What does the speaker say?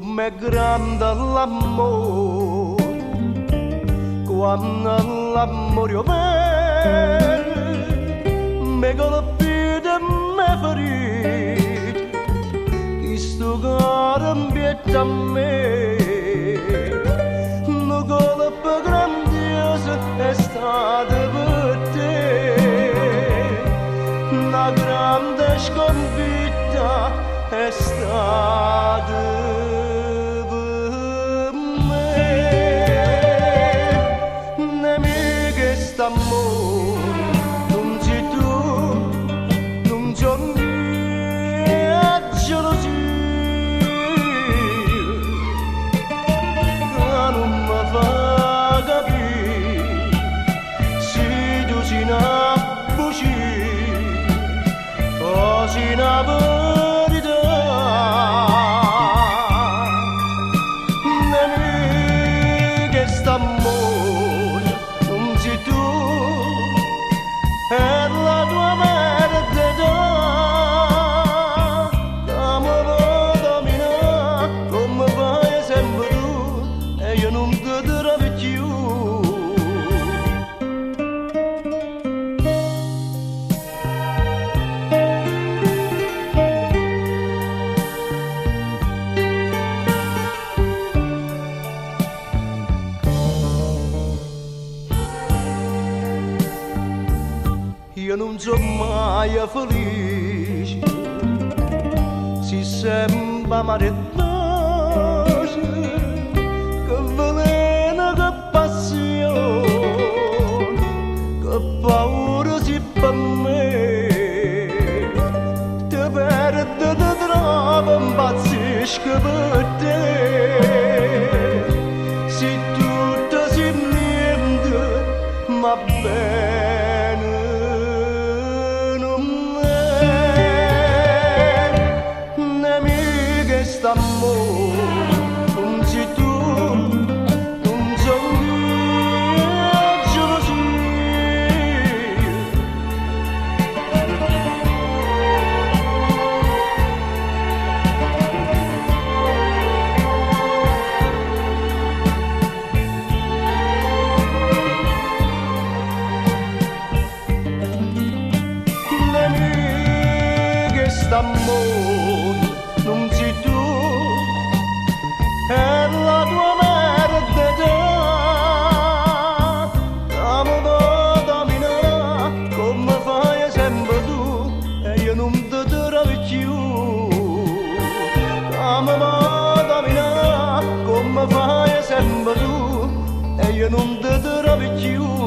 Com'è grande l'amore, quando l'amore io vedo, mi colpite e mi ferite, questo cuore impietta a me. Un colpo grandioso è stato per te, una grande sconfitta è stata. Amore, non sei tu, non c'ho mia gelosia, che non mi fa capire se tu sei una bugia o sei una verità. Nemica st'amore, non sei tu, è la tua verità che mi può dominare come fai sempre tu e io non ti trovo più. Io non sono mai felice, si sembra marettose, che veleno, che passione, che paura si per me. Ti perdo, ti trovo, impazzisco per te, se tutto si niente, ma bene. Quest'amore, non sei tu, non sono mia gelosia, nemica st'amore, non sei tu, è la tua verità che mi può dominare come fai sempre tu e io non ti trovo più. Che mi può dominare come fai sempre tu e io non ti trovo più.